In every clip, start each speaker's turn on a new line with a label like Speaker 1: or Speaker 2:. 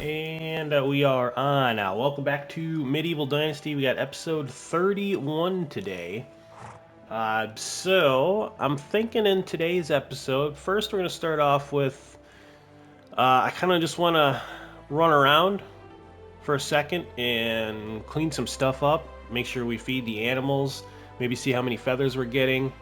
Speaker 1: And we are on now. Welcome back to Medieval Dynasty. We got episode 31 today. So I'm thinking in today's episode, first we're going to start off with, I kind of just want to run around for a second and clean some stuff up. Make sure we feed the animals. Maybe see how many feathers we're getting.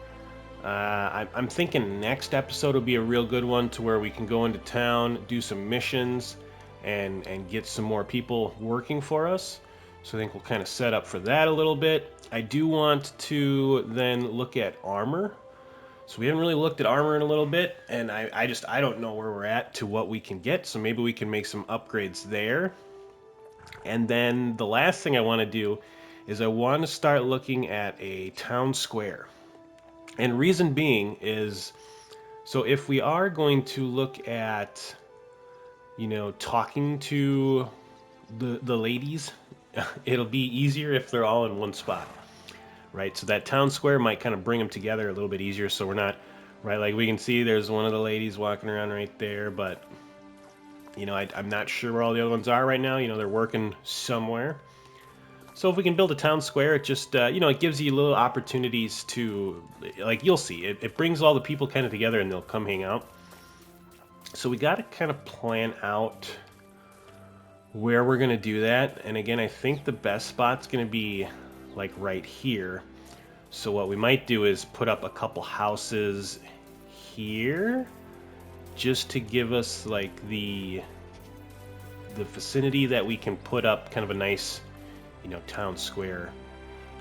Speaker 1: I'm thinking next episode will be a real good one to where we can go into town, do some missions, and get some more people working for us. So I think we'll kind of set up for that a little bit. I do want to then look at armor. So we haven't really looked at armor in a little bit, and I don't know where we're at to what we can get. So maybe we can make some upgrades there. And then the last thing I want to do is I want to start looking at a town square. And reason being is, so if we are going to look at, talking to the ladies, it'll be easier if they're all in one spot, right? So that town square might kind of bring them together a little bit easier, so we're not, right, like we can see there's one of the ladies walking around right there, but, I'm not sure where all the other ones are right now. They're working somewhere. So if we can build a town square, it just, it gives you little opportunities to, like, you'll see, it brings all the people kind of together and they'll come hang out. So we got to kind of plan out where we're going to do that. And again, I think the best spot's going to be, like, right here. So what we might do is put up a couple houses here just to give us, like, the vicinity that we can put up kind of a nice town square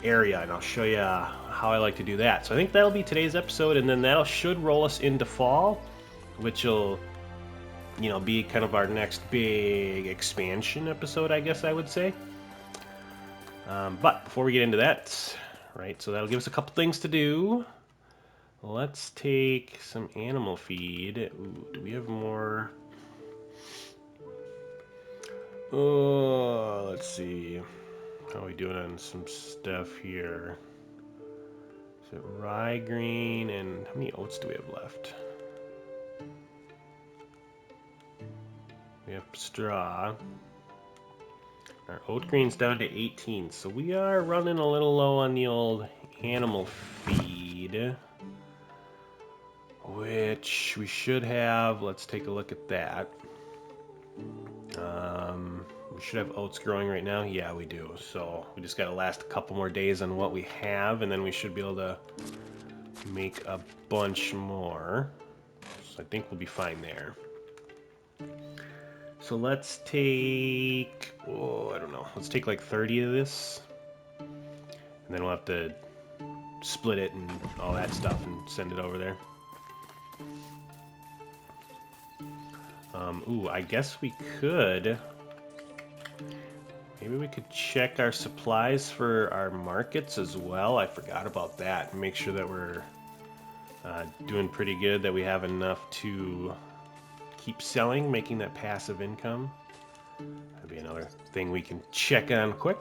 Speaker 1: area, and I'll show you how I like to do that. So I think that'll be today's episode, and then that should roll us into fall, which will, be kind of our next big expansion episode, I guess I would say. But before we get into that, right, so that'll give us a couple things to do. Let's take some animal feed. Ooh, do we have more? Oh, let's see. How are we doing on some stuff here? Is it rye green, and how many oats do we have left? We have straw. Our oat green's down to 18, so we are running a little low on the old animal feed, which we should have. Let's take a look at that. We should have oats growing right now. Yeah, we do. So we just got to last a couple more days on what we have, and then we should be able to make a bunch more. So I think we'll be fine there. So let's take, I don't know. Let's take like 30 of this, and then we'll have to split it and all that stuff and send it over there. I guess we could. Maybe we could check our supplies for our markets as well. I forgot about that. Make sure that we're doing pretty good, that we have enough to keep selling, making that passive income. That'd be another thing we can check on quick.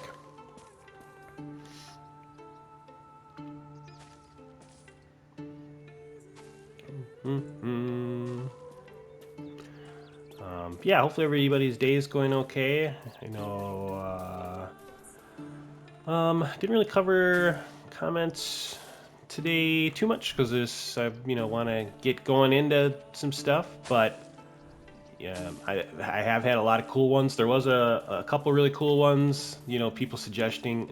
Speaker 1: Yeah, hopefully everybody's day is going okay. I know, didn't really cover comments today too much because I want to get going into some stuff, but yeah, I have had a lot of cool ones. There was a couple really cool ones, people suggesting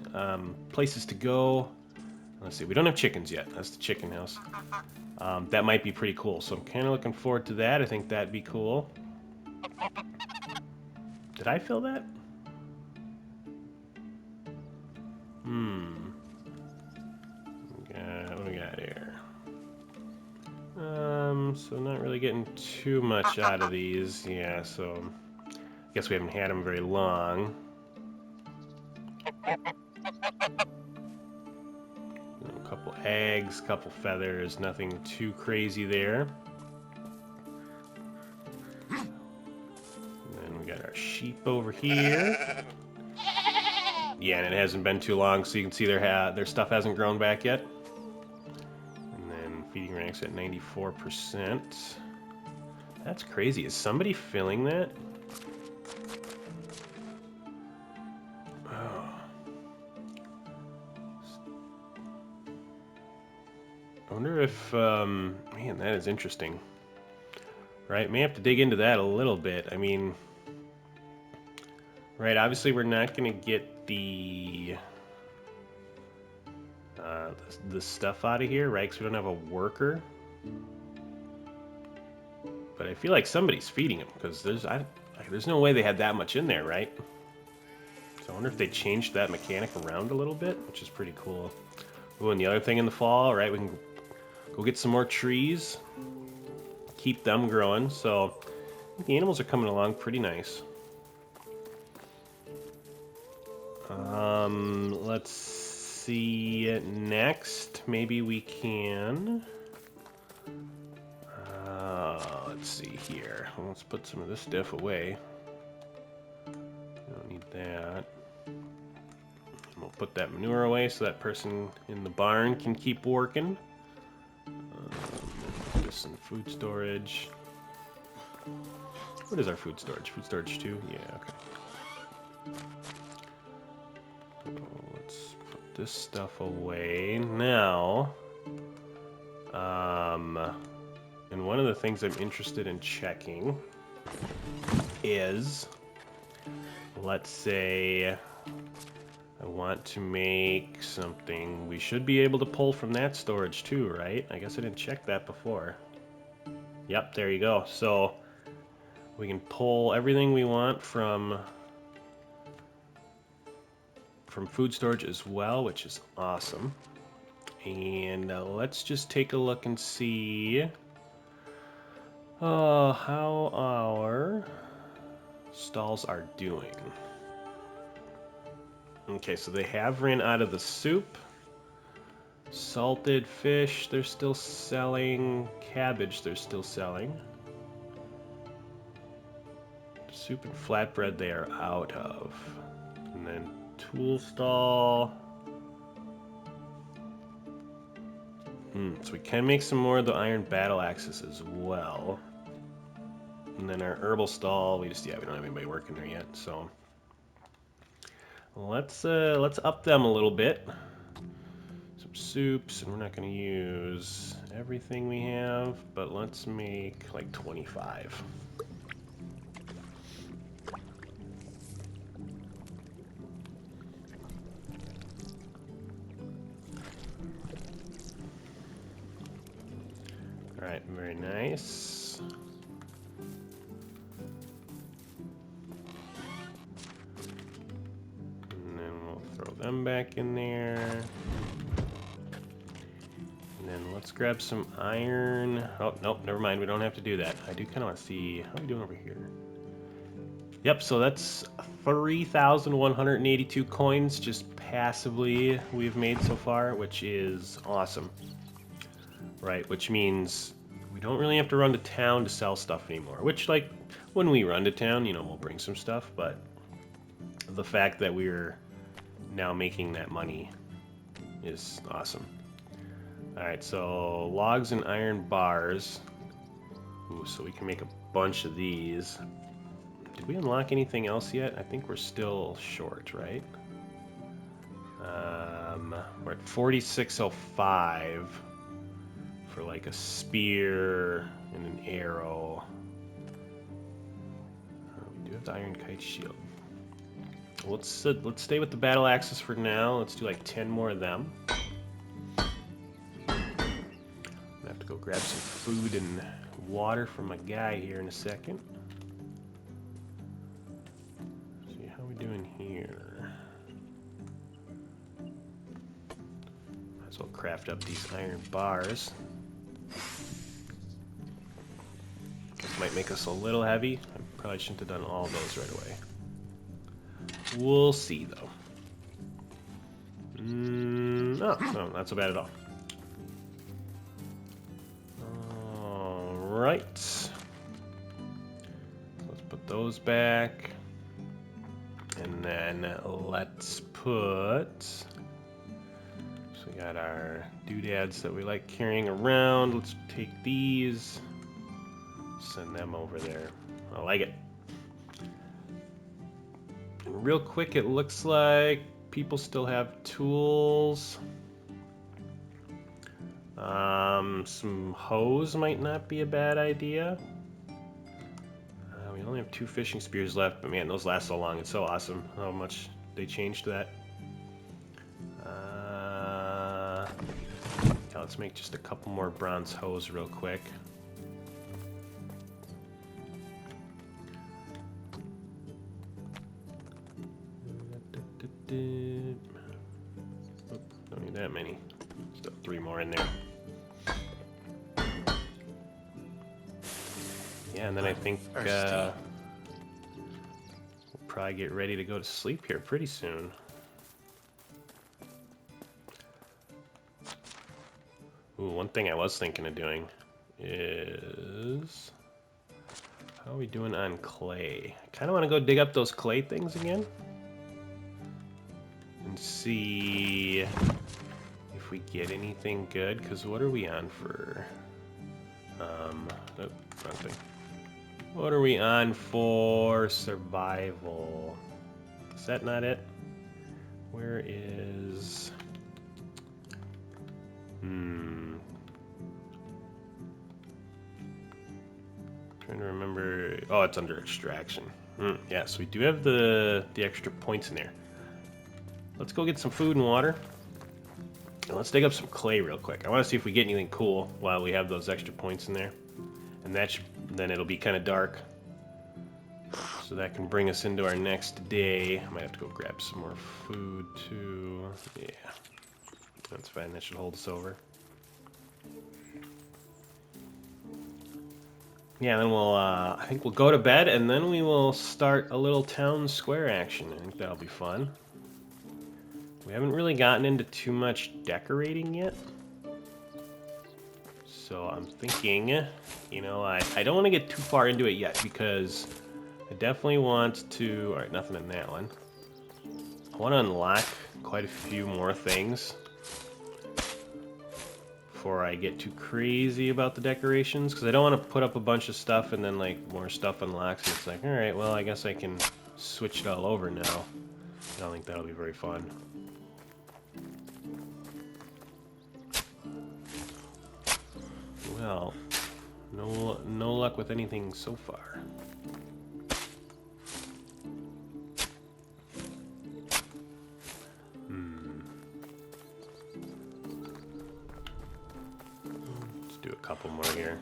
Speaker 1: places to go. Let's see, we don't have chickens yet. That's the chicken house. That might be pretty cool, so I'm kind of looking forward to that. I think that'd be cool. Did I fill that? What do we got here? So not really getting too much out of these. Yeah, so I guess we haven't had them very long. A couple eggs, couple feathers, nothing too crazy there. And then we got our sheep over here. Yeah, and it hasn't been too long, so you can see their stuff hasn't grown back yet. And then feeding ranks at 94%. That's crazy. Is somebody filling that? if, man, that is interesting. Right, may have to dig into that a little bit. I mean, right, obviously we're not going to get the stuff out of here, right, because we don't have a worker. But I feel like somebody's feeding them, because there's no way they had that much in there, right? So I wonder if they changed that mechanic around a little bit, which is pretty cool. Ooh, and the other thing in the fall, right, we can go get some more trees, keep them growing. So the animals are coming along pretty nice. Let's see. Next, maybe we can. Let's see here. Let's put some of this stuff away. We don't need that. And we'll put that manure away so that person in the barn can keep working. Put this in food storage. What is our food storage? Food storage 2? Yeah, okay. So let's put this stuff away. Now, and one of the things I'm interested in checking is, let's say I want to make something. We should be able to pull from that storage too, right? I guess I didn't check that before. Yep, there you go. So we can pull everything we want from food storage as well, which is awesome. And let's just take a look and see how our stalls are doing. Okay, so they have ran out of the soup. Salted fish, they're still selling. Cabbage, they're still selling. Soup and flatbread, they are out of. And then tool stall. So we can make some more of the iron battle axes as well. And then our herbal stall, we don't have anybody working there yet, so let's up them a little bit. Some soups, and we're not going to use everything we have, but let's make like 25. All right, very nice. And then we'll throw them back in there. And then let's grab some iron. Oh, nope, never mind. We don't have to do that. I do kind of want to see how are we doing over here. Yep, so that's 3,182 coins just passively we've made so far, which is awesome. Right, which means we don't really have to run to town to sell stuff anymore. Which, like, when we run to town, you know, we'll bring some stuff, but the fact that we're now making that money is awesome. Alright, so logs and iron bars. Ooh, so we can make a bunch of these. Did we unlock anything else yet? I think we're still short, right? We're at 4605 for like a spear and an arrow. We do have the iron kite shield. Let's stay with the battle axes for now. Let's do like 10 more of them. I'm gonna have to go grab some food and water from my guy here in a second. See how we doing here. Might as well craft up these iron bars. This might make us a little heavy. I probably shouldn't have done all those right away. We'll see, though. No, not so bad at all. Alright. Let's put those back. And then let's put... So we got our doodads that we like carrying around. Let's take these. Send them over there. I like it. And real quick, it looks like people still have tools. Some hose might not be a bad idea. We only have 2 fishing spears left, but man, those last so long. It's so awesome how much they changed that. Yeah, let's make just a couple more bronze hose real quick. Oop, don't need that many. Still 3 more in there. Yeah, and then I think we'll probably get ready to go to sleep here pretty soon. Ooh, one thing I was thinking of doing is... How are we doing on clay? I kind of want to go dig up those clay things again. And see if we get anything good, because what are we on for? Oh, wrong thing. What are we on for survival? Is that not it? Where is... Trying to remember... Oh, it's under extraction. Yeah, so we do have the extra points in there. Let's go get some food and water. And let's dig up some clay real quick. I want to see if we get anything cool while we have those extra points in there. And then it'll be kind of dark. So that can bring us into our next day. I might have to go grab some more food too. Yeah, that's fine. That should hold us over. Yeah, then we'll, I think we'll go to bed, and then we will start a little town square action. I think that'll be fun. We haven't really gotten into too much decorating yet. So I'm thinking, you know, I don't want to get too far into it yet, because I definitely want to... Alright, nothing in that one. I want to unlock quite a few more things before I get too crazy about the decorations, because I don't want to put up a bunch of stuff and then like more stuff unlocks and it's like, alright, well I guess I can switch it all over now. I don't think that'll be very fun. Well, no luck with anything so far. Couple more here.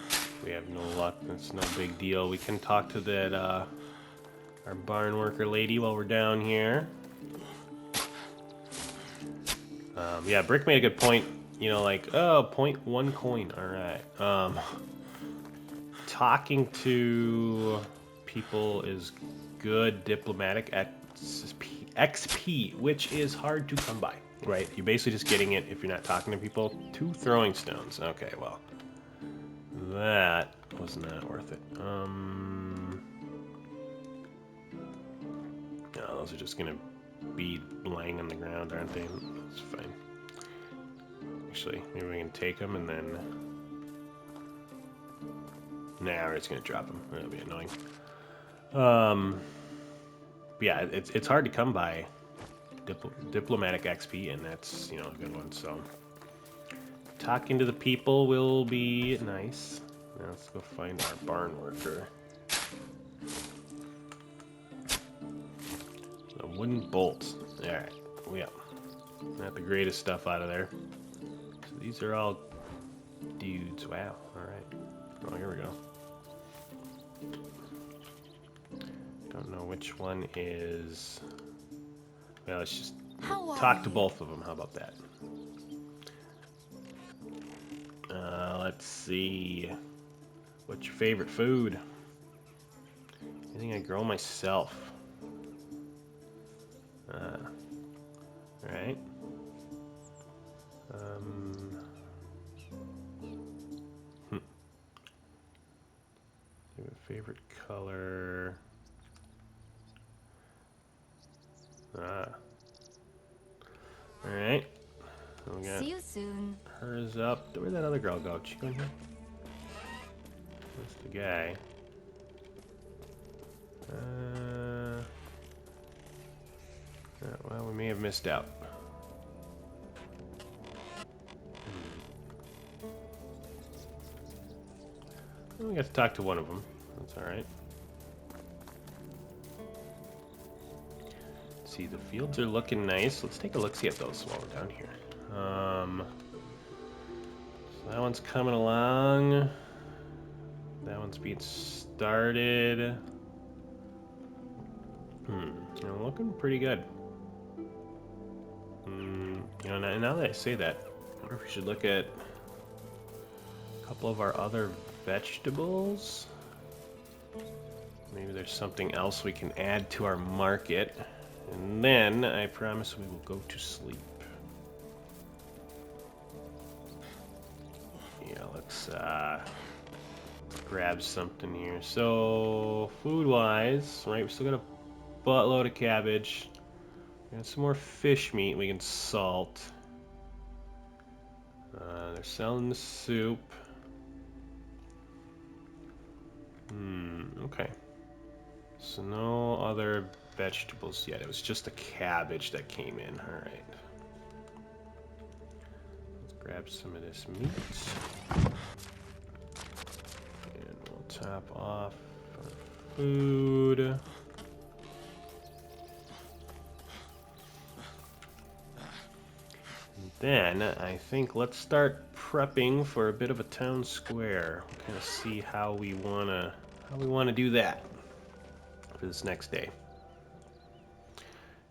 Speaker 1: If we have no luck, that's no big deal. We can talk to that our barn worker lady while we're down here. Yeah, Brick made a good point. You know, like, oh, 0.1 coin. All right. Talking to people is good diplomatic XP, which is hard to come by. Right, you're basically just getting it if you're not talking to people. 2 throwing stones. Okay, well, that was not worth it. No, those are just gonna be laying on the ground, aren't they? That's fine. Actually, maybe we can take them and then... Nah, we're just gonna drop them. That'll be annoying. But yeah, it's hard to come by diplomatic XP, and that's, you know, a good one. So talking to the people will be nice. Now let's go find our barn worker. A wooden bolt. All right, yeah, not the greatest stuff out of there. So these are all dudes. Wow. All right. Oh, here we go. Don't know which one is... Well, let's just talk to both of them. How about that? Let's see. What's your favorite food? Anything I grow myself? Right. Favorite color? Alright.
Speaker 2: See you soon.
Speaker 1: Hers up. Where'd that other girl go? Did she go in here? That's the guy. Well, we may have missed out. We got to talk to one of them. That's all right. See, the fields are looking nice. Let's take a look, see at those while we're down here. So that one's coming along. That one's being started. Looking pretty good. You know, now that I say that, I wonder if we should look at a couple of our other vegetables. Maybe there's something else we can add to our market. And then I promise we will go to sleep. Yeah, let's grab something here. So, food-wise, right, we still got a buttload of cabbage. We got some more fish meat we can salt. They're selling the soup. Okay. So no other vegetables yet. It was just the cabbage that came in. All right. Let's grab some of this meat. And we'll top off our food. Then I think let's start prepping for a bit of a town square. We'll kind of see how we wanna do that for this next day.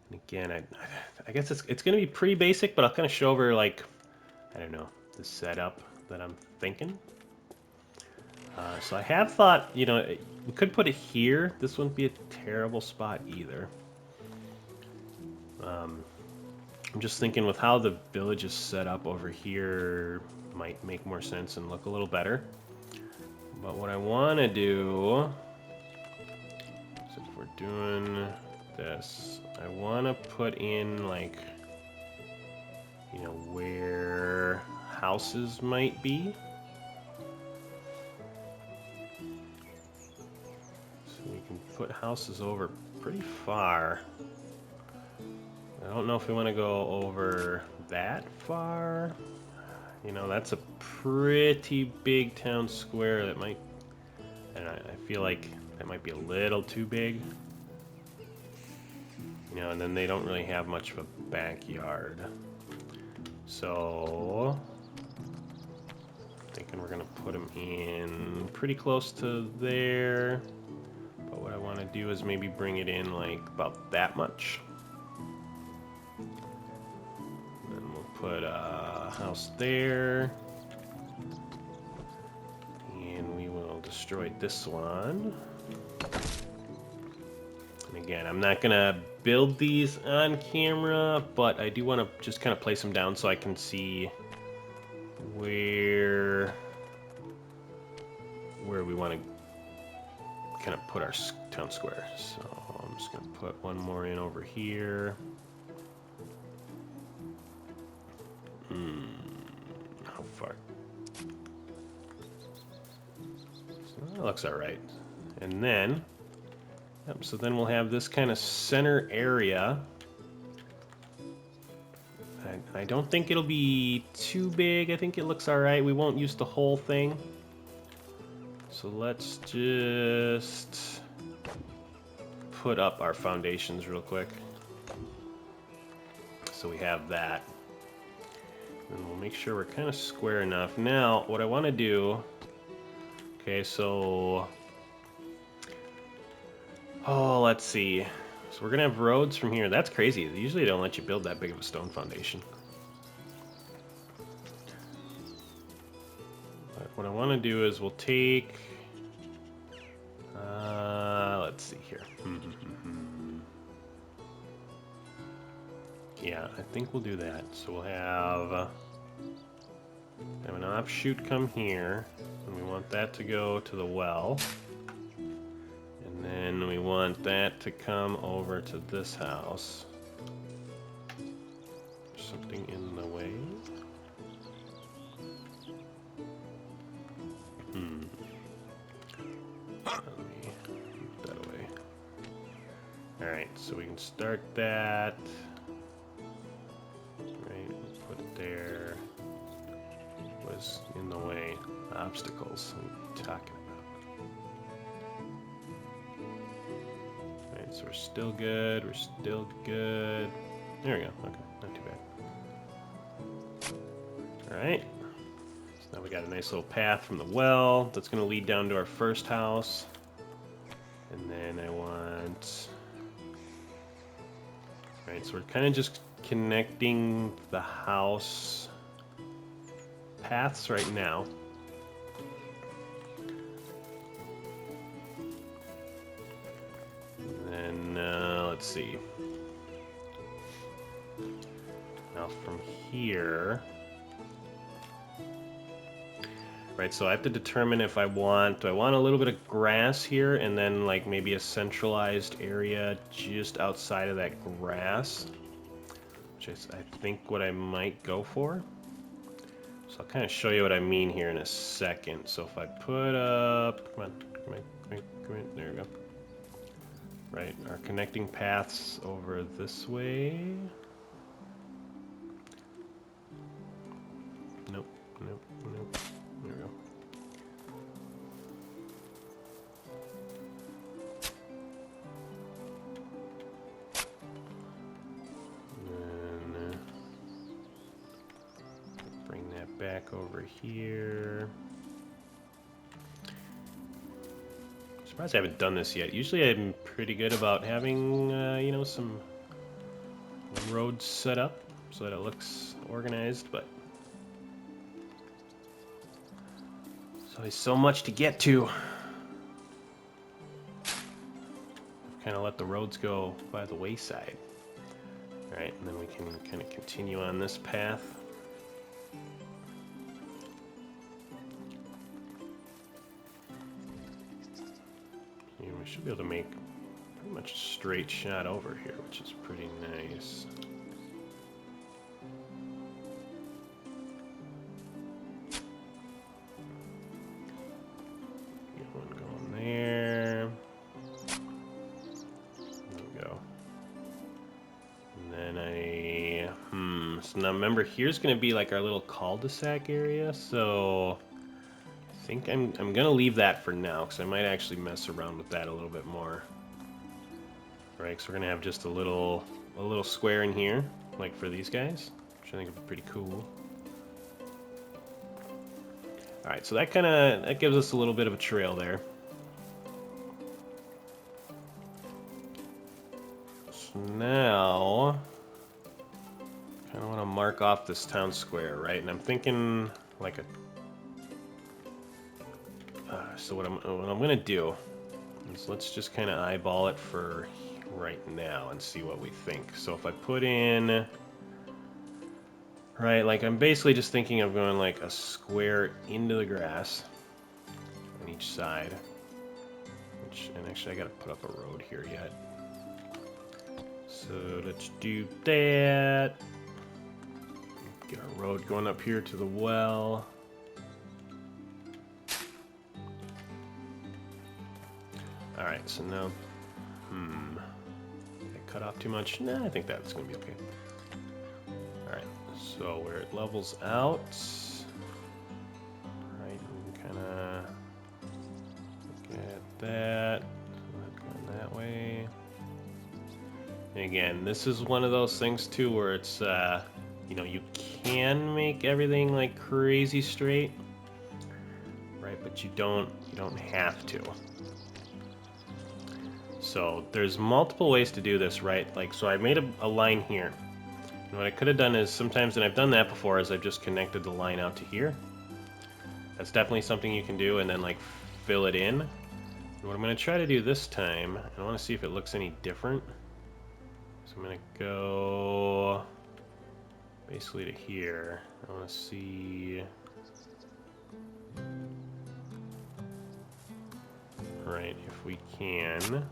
Speaker 1: And again, I guess it's gonna be pretty basic, but I'll kind of show over, like, I don't know, the setup that I'm thinking. So I have thought, you know, we could put it here. This wouldn't be a terrible spot either. I'm just thinking with how the village is set up over here might make more sense and look a little better. But what I want to do is, if we're doing this, I want to put in, like, you know, where houses might be. So we can put houses over pretty far. I don't know if we want to go over that far. You know, that's a pretty big town square that might, and I feel like that might be a little too big. You know, and then they don't really have much of a backyard. So, I'm thinking we're gonna put them in pretty close to there. But what I want to do is maybe bring it in like about that much. Put a house there, and we will destroy this one. And again, I'm not gonna build these on camera, but I do want to just kind of place them down so I can see where we want to kind of put our town square. So I'm just gonna put one more in over here. How far? So that looks all right. And then, yep, so then we'll have this kind of center area. I don't think it'll be too big. I think it looks all right. We won't use the whole thing. So let's just put up our foundations real quick. So we have that. And we'll make sure we're kind of square enough. Now, what I want to do... Okay, so... Oh, let's see. So we're going to have roads from here. That's crazy. Usually they don't let you build that big of a stone foundation. But what I want to do is we'll take... let's see here. Yeah, I think we'll do that. So we'll have an offshoot come here, and we want that to go to the well. And then we want that to come over to this house. There's something in the way. Let me put that away. Alright, so we can start that. Put it there. Was in the way. Obstacles I'm talking about. so we're still good. We're still good. There we go. Okay, not too bad. Alright. So now we got a nice little path from the well that's going to lead down to our first house. And then I want... Alright, so we're kind of just connecting the house paths right now. And then, let's see. Now from here... Right, so I have to determine if I want... Do I want a little bit of grass here and then like maybe a centralized area just outside of that grass? Which is, I think, what I might go for. So I'll kind of show you what I mean here in a second. So if I put up... Come on, come on, come on, come on. There we go. Right, our connecting paths over this way. Nope, nope, nope. There we go. And then bring that back over here. I'm surprised I haven't done this yet. Usually I'm pretty good about having, you know, some roads set up so that it looks organized, but there's always so much to get to. I've kind of let the roads go by the wayside. Alright, and then we can kind of continue on this path. And we should be able to make pretty much a straight shot over here, which is pretty nice. Get one going there. There we go. And then so now remember, here's going to be like our little cul-de-sac area, so I think I'm going to leave that for now, because I might actually mess around with that a little bit more. Right, so we're going to have just a little square in here, like for these guys, which I think would be pretty cool. Alright, so that gives us a little bit of a trail there. So now, kind of want to mark off this town square, right? And I'm thinking like a... so what I'm going to do is let's just kind of eyeball it for right now and see what we think. So if I put in... Right, like I'm basically just thinking of going like a square into the grass on each side. And actually I gotta put up a road here yet. So let's do that. Get our road going up here to the well. Alright, so now, did I cut off too much? Nah, I think that's gonna be okay. Alright, so where it levels out, right, we can kind of look at that, going that way. And again, this is one of those things too where it's, you know, you can make everything like crazy straight, right? But you don't have to. So there's multiple ways to do this, right? Like, so I made a line here. And what I could have done is sometimes, and I've done that before, is I've just connected the line out to here. That's definitely something you can do, and then like fill it in. And what I'm going to try to do this time, I want to see if it looks any different. So I'm going to go basically to here. I want to see... Right, if we can.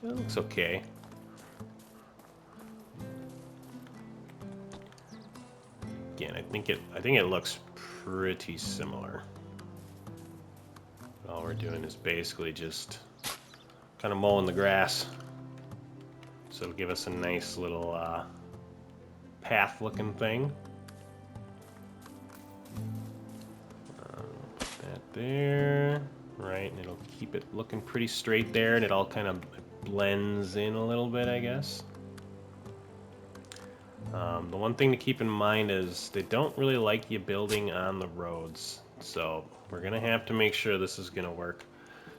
Speaker 1: That looks okay. Again, I think it looks pretty similar. All we're doing is basically just kind of mowing the grass. So it'll give us a nice little path-looking thing. Put that there, right? And it'll keep it looking pretty straight there, and it all kind of blends in a little bit, I guess. The one thing to keep in mind is they don't really like you building on the roads, so we're gonna have to make sure this is gonna work.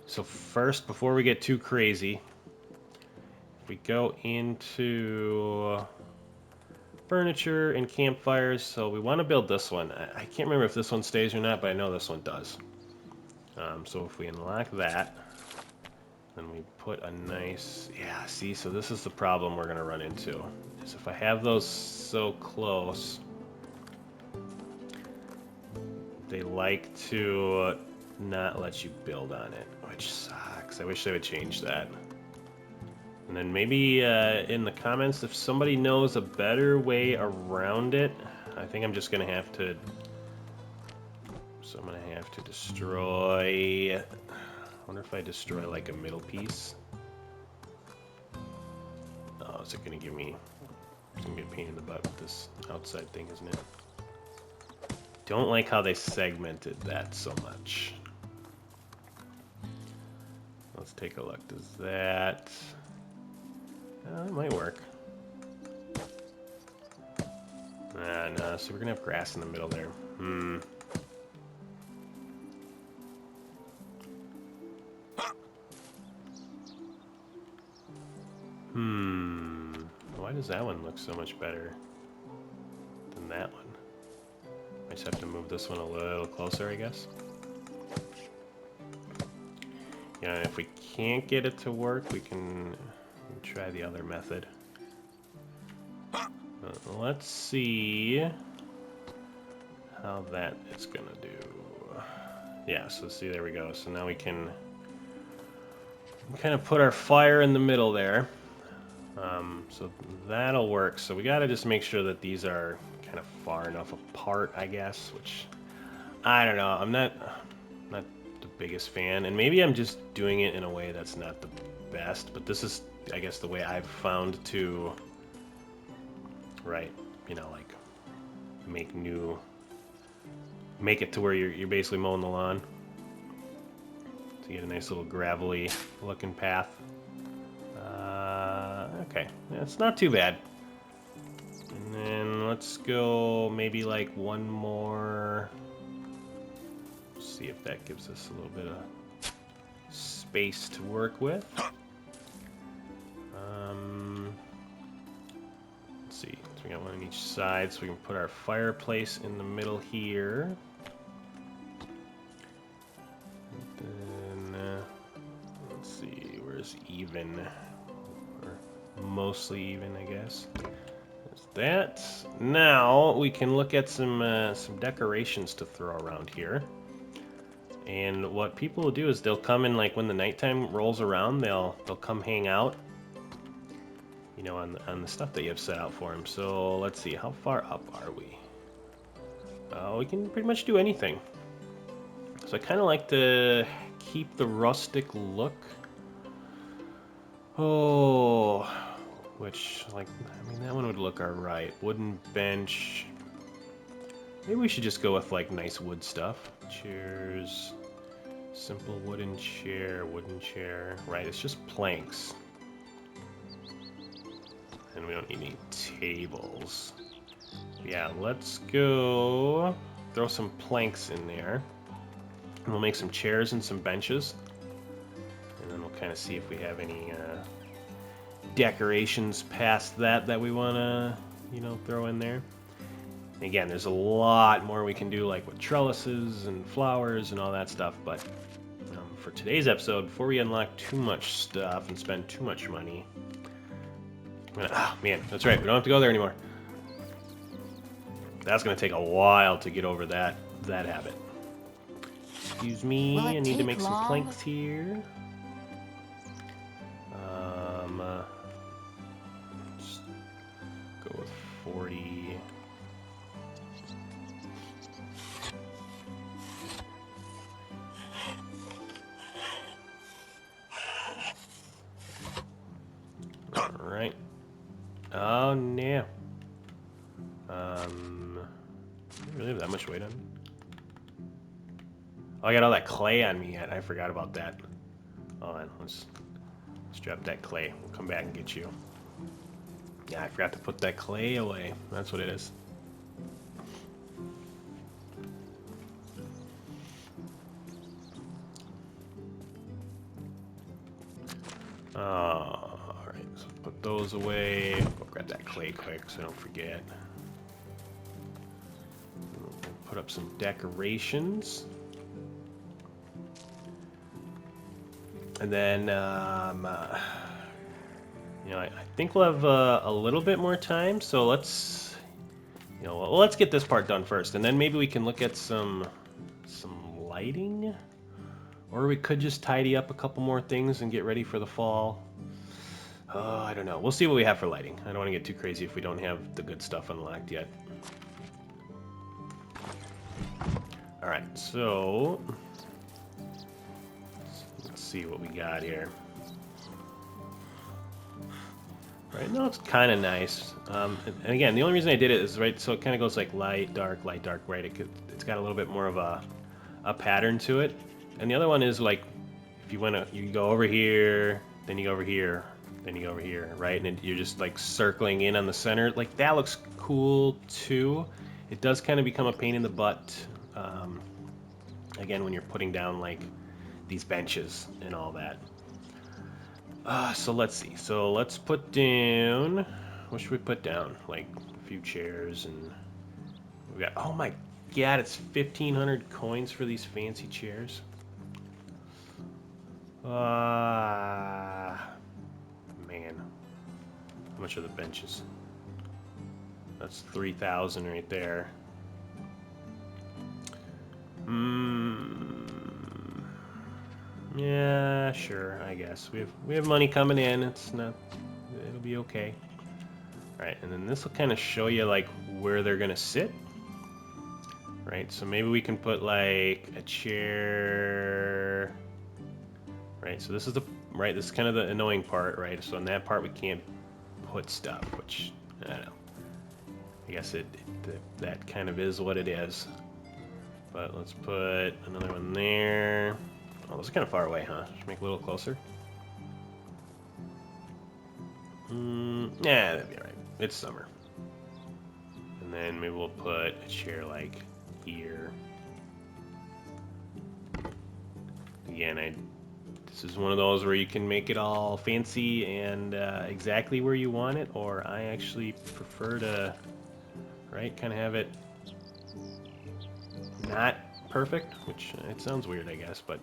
Speaker 1: So first, before we get too crazy, if we go into furniture and campfires, so we want to build this one. I can't remember if this one stays or not, but I know this one does. So if we unlock that, then we put a nice, yeah, see, so this is the problem we're going to run into, is if I have those so close, they like to not let you build on it, which sucks. I wish they would change that. And then maybe in the comments, if somebody knows a better way around it, I think I'm just going to have to... So I'm going to have to destroy... I wonder if I destroy like a middle piece. Oh, is it going to give me... It's going to be a pain in the butt with this outside thing, isn't it? Don't like how they segmented that so much. Let's take a look. Does that... it might work. No, so we're gonna have grass in the middle there. Why does that one look so much better than that one? I just have to move this one a little closer, I guess. Yeah, and if we can't get it to work, we can try the other method. Let's see how that is gonna do. Yeah, so see, there we go. So now we can kind of put our fire in the middle there. So that'll work. So we gotta just make sure that these are kind of far enough apart, I guess, which I don't know. I'm not the biggest fan, and maybe I'm just doing it in a way that's not the best, but this is, I guess, the way I've found to, right, you know, like make it to where you're basically mowing the lawn to get a nice little gravelly looking path. Okay, it's not too bad. And then let's go maybe like one more. See if that gives us a little bit of space to work with. Let's see, so we got one on each side, so we can put our fireplace in the middle here. And then, let's see, where's even? Or mostly even, I guess. There's that. Now we can look at some decorations to throw around here. And what people will do is they'll come in, like when the nighttime rolls around, they'll come hang out, you know, on the stuff that you have set out for them. So let's see, how far up are we? We can pretty much do anything. So I kind of like to keep the rustic look. Oh, which, like, I mean, that one would look alright. Wooden bench. Maybe we should just go with like nice wood stuff. Chairs, simple wooden chair. Right, it's just planks. And we don't need any tables. Yeah, let's go throw some planks in there. And we'll make some chairs and some benches. And then we'll kind of see if we have any decorations past that we want to, you know, throw in there. Again, there's a lot more we can do, like with trellises and flowers and all that stuff, but for today's episode, before we unlock too much stuff and spend too much money... Oh, man, that's right, we don't have to go there anymore. That's going to take a while to get over that habit. Excuse me, I need to make some planks here. Just go with 40... Alright. Oh, no. Do I really have that much weight on me? Oh, I got all that clay on me yet. I forgot about that. Hold on, let's drop that clay. We'll come back and get you. Yeah, I forgot to put that clay away. That's what it is. Alright, so put those away. Go grab that clay quick so I don't forget. We'll put up some decorations. And then, you know, I think we'll have a little bit more time, so let's, you know, well, let's get this part done first, and then maybe we can look at some lighting, or we could just tidy up a couple more things and get ready for the fall. I don't know. We'll see what we have for lighting. I don't want to get too crazy if we don't have the good stuff unlocked yet. All right, so let's see what we got here. Right, no, it's kind of nice. And again, the only reason I did it is, right, so it kind of goes like light, dark, right? It's got a little bit more of a pattern to it. And the other one is like, if you want to, you go over here, then you go over here, then you go over here, right? And you're just like circling in on the center. Like, that looks cool too. It does kind of become a pain in the butt, again, when you're putting down like these benches and all that. So let's see. So let's put down, what should we put down? Like a few chairs, and we got, oh my god, it's 1,500 coins for these fancy chairs. Man. How much are the benches? That's 3,000 right there. Yeah, sure, I guess. We have money coming in. It'll be okay. Alright, and then this will kind of show you like where they're gonna sit. Right, so maybe we can put like a chair. Right, so this is this is kind of the annoying part, right? So in that part we can't put stuff, which I don't know. I guess that kind of is what it is. But let's put another one there. Oh, those are kind of far away, huh? Should make it a little closer. Yeah, that'd be alright. It's summer. And then maybe we'll put a chair like here. Again, this is one of those where you can make it all fancy and exactly where you want it, or I actually prefer to, right, kind of have it not perfect, which it sounds weird, I guess, but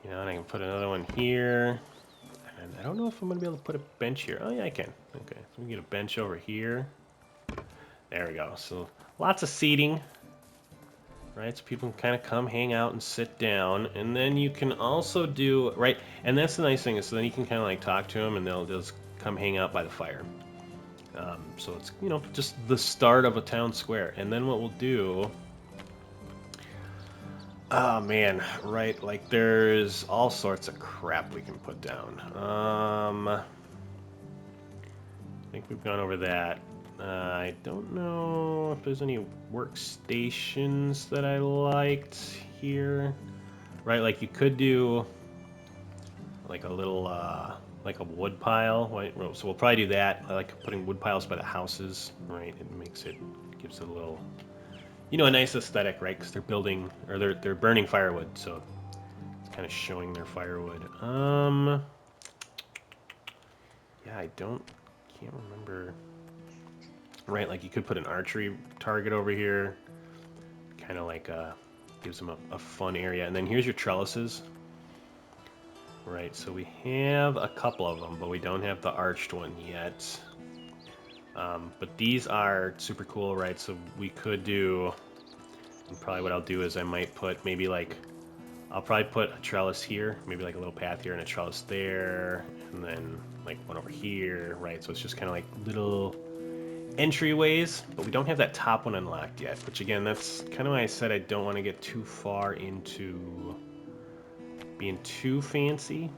Speaker 1: you know, and I can put another one here. And I don't know if I'm gonna be able to put a bench here. Oh yeah, I can. Okay, so we can get a bench over here. There we go. So lots of seating, right? So people can kind of come hang out and sit down, and then you can also do, right, and that's the nice thing is, so then you can kind of like talk to them, and they'll just come hang out by the fire. So it's, you know, just the start of a town square. And then what we'll do, oh man, right, like there's all sorts of crap we can put down. I think we've gone over that. I don't know if there's any workstations that I liked here. Right, like you could do like a little, like a wood pile. Right? So we'll probably do that. I like putting wood piles by the houses, right? Gives it a little, you know, a nice aesthetic, right? Because they're building, or they're burning firewood, so it's kind of showing their firewood. Yeah, can't remember. Right, like you could put an archery target over here, kind of like gives them a fun area. And then here's your trellises. Right, so we have a couple of them, but we don't have the arched one yet. But these are super cool, right? So we could do, and probably what I'll do is I might put maybe like, I'll probably put a trellis here, maybe like a little path here and a trellis there, and then like one over here, right? So it's just kind of like little entryways, but we don't have that top one unlocked yet, which again, that's kind of why I said I don't want to get too far into being too fancy.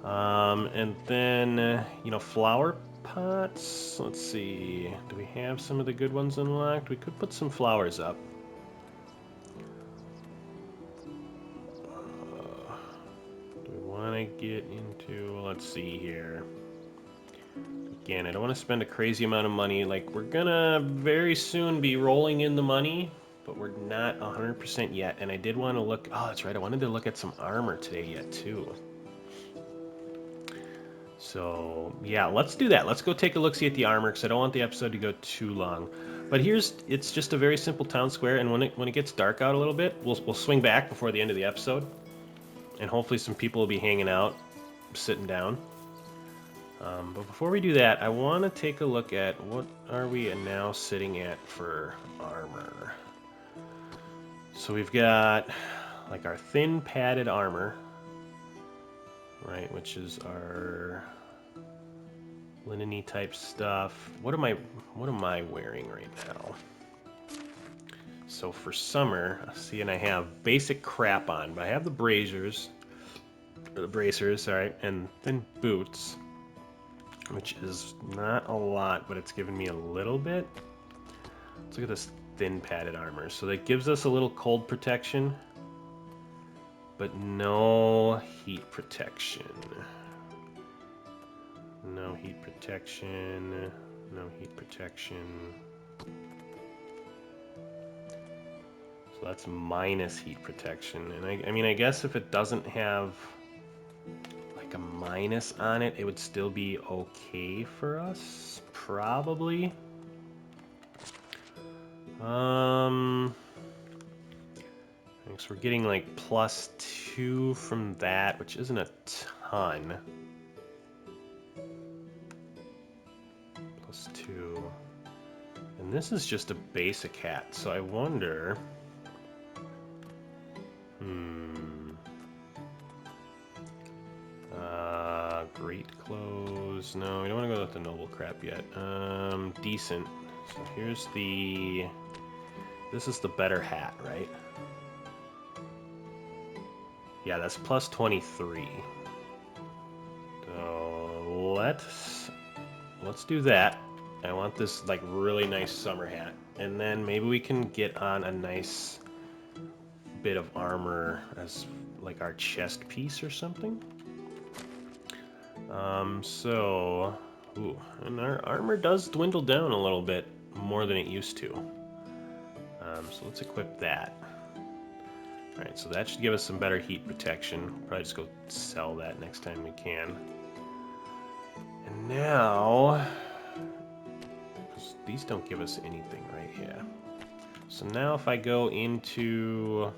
Speaker 1: And then, you know, flower pots. Let's see. Do we have some of the good ones unlocked? We could put some flowers up. get into, let's see here. Again, I don't want to spend a crazy amount of money. Like, we're gonna very soon be rolling in the money, but we're not 100% yet. And I did want to look, oh, that's right, I wanted to look at some armor today yet, too. So, yeah, let's do that. Let's go take a look-see at the armor, because I don't want the episode to go too long. But it's just a very simple town square, and when it gets dark out a little bit, we'll swing back before the end of the episode. And hopefully some people will be hanging out, sitting down. But before we do that, I want to take a look at what are we now sitting at for armor. So we've got like our thin padded armor, right, which is our linen-y type stuff. What am I wearing right now? So for summer, see, and I have basic crap on, but I have the bracers, sorry, and thin boots, which is not a lot, but it's given me a little bit. Let's look at this thin padded armor. So that gives us a little cold protection, but no heat protection. No heat protection. No heat protection. So that's minus heat protection. And I mean, I guess if it doesn't have like a minus on it, it would still be okay for us, probably. So we're getting like +2 from that, which isn't a ton. +2. And this is just a basic hat, so I wonder... great clothes. No, we don't want to go with the noble crap yet. Decent. So here's the... This is the better hat, right? Yeah, that's +23. So let's do that. I want this like really nice summer hat, and then maybe we can get on a nice bit of armor as like our chest piece or something. And our armor does dwindle down a little bit more than it used to. So let's equip that. Alright, so that should give us some better heat protection. We'll probably just go sell that next time we can. And now... These don't give us anything, right? Yeah. So now if I go into...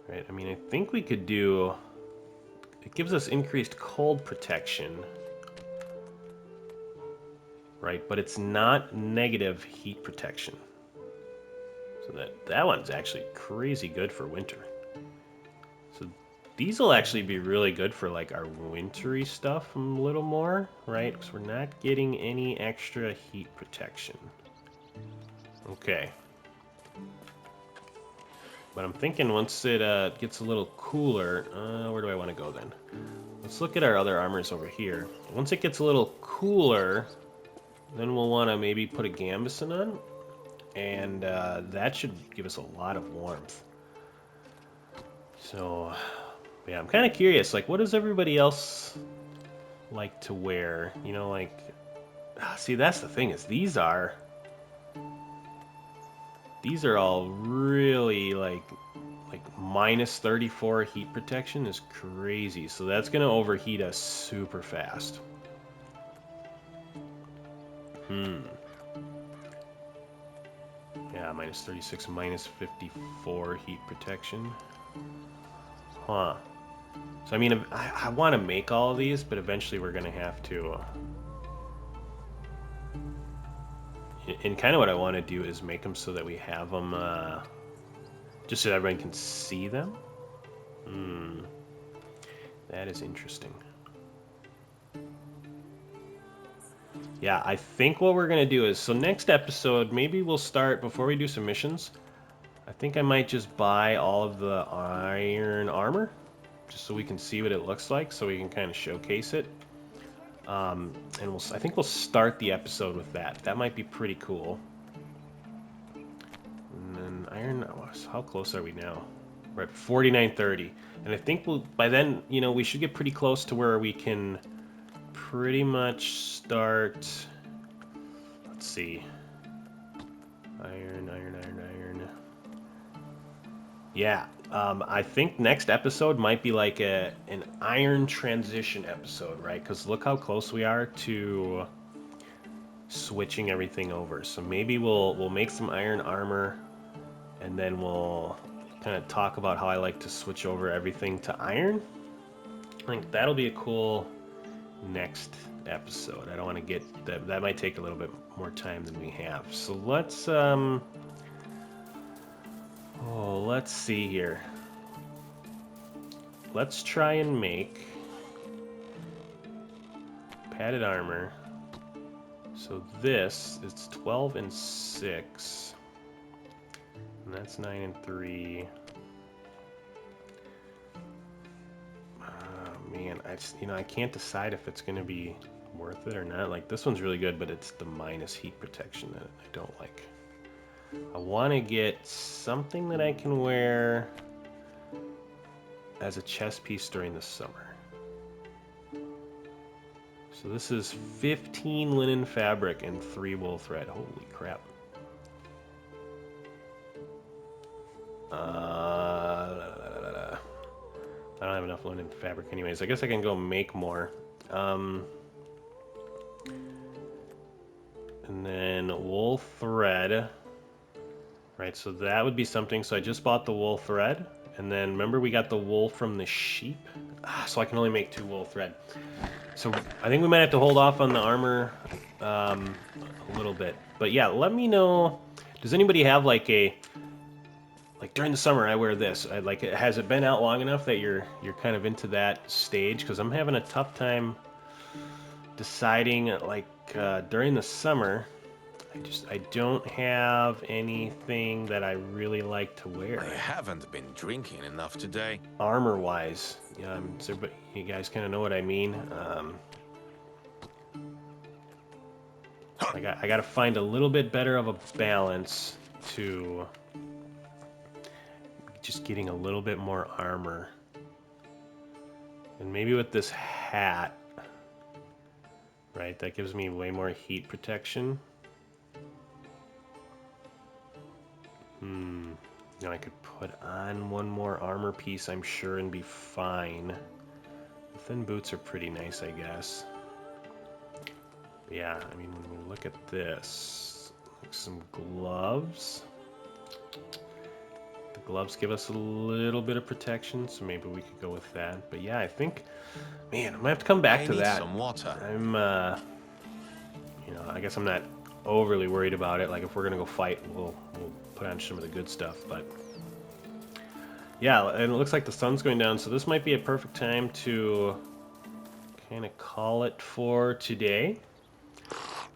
Speaker 1: Right, I mean, I think we could do... It gives us increased cold protection. Right, but it's not negative heat protection. So that one's actually crazy good for winter. So these will actually be really good for like our wintry stuff a little more, right? Because we're not getting any extra heat protection. Okay. But I'm thinking once it gets a little cooler, where do I want to go then? Let's look at our other armors over here. Once it gets a little cooler, then we'll want to maybe put a gambeson on, and that should give us a lot of warmth. So, yeah, I'm kind of curious, like, what does everybody else like to wear? You know, like, see, that's the thing, is these are all really, like minus 34 heat protection is crazy. So that's going to overheat us super fast. Yeah, minus 36, minus 54 heat protection. Huh. So, I mean, I want to make all of these, but eventually we're going to have to... And kind of what I want to do is make them so that we have them, just so everyone can see them. That is interesting. Yeah, I think what we're going to do is, so next episode, maybe we'll start, before we do some missions, I think I might just buy all of the iron armor, just so we can see what it looks like, so we can kind of showcase it. And I think we'll start the episode with that. That might be pretty cool. iron. How close are we now? We're at 4930. And I think by then, you know, we should get pretty close to where we can pretty much start. Let's see. Iron. Yeah, I think next episode might be like an iron transition episode, right? Because look how close we are to switching everything over. So maybe we'll make some iron armor, and then we'll kind of talk about how I like to switch over everything to iron. I think that'll be a cool next episode. I don't want to get that. That might take a little bit more time than we have. So let's let's see here. Let's try and make padded armor. So this is 12 and 6. And that's 9 and 3. Man, I can't decide if it's going to be worth it or not. Like, this one's really good, but it's the minus heat protection that I don't like. I want to get something that I can wear as a chest piece during the summer. So this is 15 linen fabric and 3 wool thread. Holy crap. I don't have enough linen fabric anyways. I guess I can go make more. And then wool thread. Right, so that would be something. So I just bought the wool thread. And then remember we got the wool from the sheep? So I can only make 2 wool thread. So I think we might have to hold off on the armor a little bit. But yeah, let me know. Does anybody have like during the summer I wear this? Has it been out long enough that you're kind of into that stage? Because I'm having a tough time deciding. During the summer, I don't have anything that I really like to wear.
Speaker 3: I haven't been drinking enough today.
Speaker 1: Armor-wise, so you guys kind of know what I mean. I got to find a little bit better of a balance to just getting a little bit more armor. And maybe with this hat, right, that gives me way more heat protection. I could put on one more armor piece, I'm sure, and be fine. The thin boots are pretty nice, I guess. But yeah, I mean, when we look at this, like some gloves. The gloves give us a little bit of protection, so maybe we could go with that. But yeah, I think, man, I'm gonna have to come back to that.
Speaker 3: Some water.
Speaker 1: I'm, I guess I'm not overly worried about it. Like, if we're gonna go fight, we'll put on some of the good stuff. But yeah, and it looks like the sun's going down, so this might be a perfect time to kind of call it for today.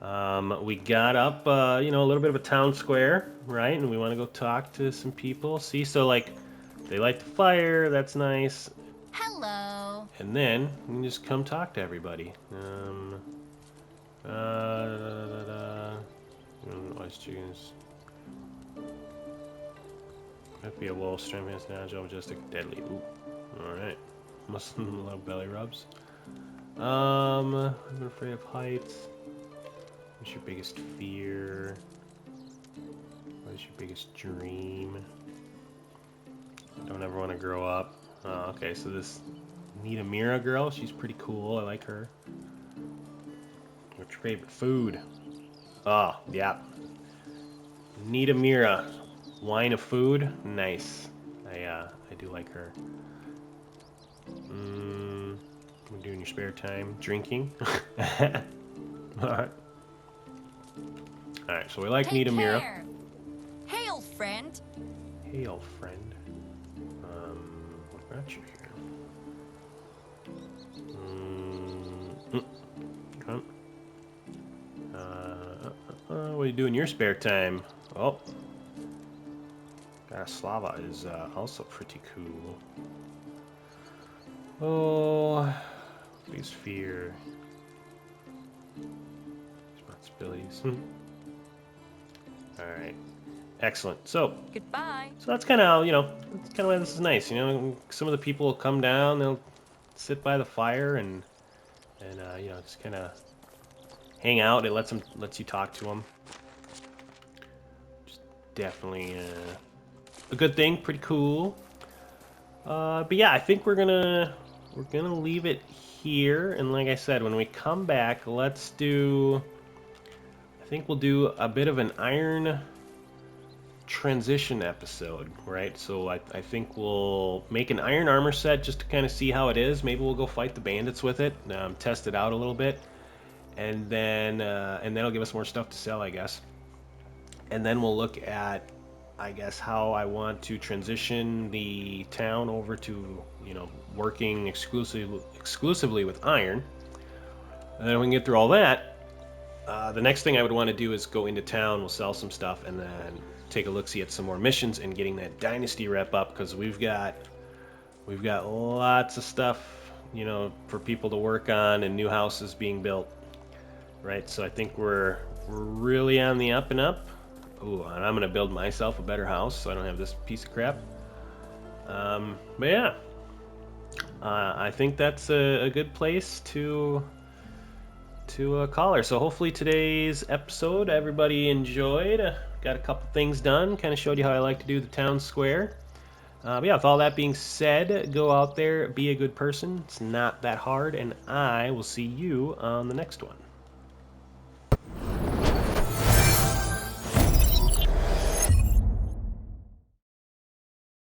Speaker 1: We got up, a little bit of a town square, right? And we want to go talk to some people. See, so like, they light the fire. That's nice.
Speaker 2: Hello.
Speaker 1: And then we can just come talk to everybody. Ice chickens. Might be a wolf, strength, hands, agile, majestic, deadly. Ooh. Alright. Must love belly rubs. I'm afraid of heights. What's your biggest fear? What is your biggest dream? Don't ever want to grow up. Oh, okay, so this Nita Mira girl, she's pretty cool. I like her. What's your favorite food? Oh, yeah. Nita Mira. Wine of food? Nice. I do like her. What do you do in your spare time? Drinking? Alright. Alright, so we like Nita Mira.
Speaker 2: Hail, friend.
Speaker 1: Hail, friend. What got you here? Okay. What do you do in your spare time? Oh. Slava is also pretty cool. Oh, biggest fear. Responsibilities. Alright. Excellent. So
Speaker 2: Goodbye.
Speaker 1: that's kind of, that's kind of why this is nice. Some of the people will come down, they'll sit by the fire and just kind of hang out. It lets you talk to them. Just definitely a good thing. Pretty cool. But yeah, I think we're gonna leave it here. And like I said, when we come back, let's do. I think we'll do a bit of an iron transition episode, right? So I think we'll make an iron armor set just to kind of see how it is. Maybe we'll go fight the bandits with it, test it out a little bit, and then it'll give us more stuff to sell, I guess. And then we'll look at, I guess, how I want to transition the town over to working exclusively with iron. And then we can get through all that. The next thing I would want to do is go into town. We'll sell some stuff and then take a look-see at some more missions and getting that Dynasty rep up, because we've got lots of stuff, for people to work on and new houses being built, right? So I think we're really on the up and up. Ooh, and I'm gonna build myself a better house so I don't have this piece of crap. But yeah, I think that's a good place to call her. So hopefully today's episode everybody enjoyed. Got a couple things done, kind of showed you how I like to do the town square. But yeah, with all that being said, go out there, be a good person. It's not that hard, and I will see you on the next one.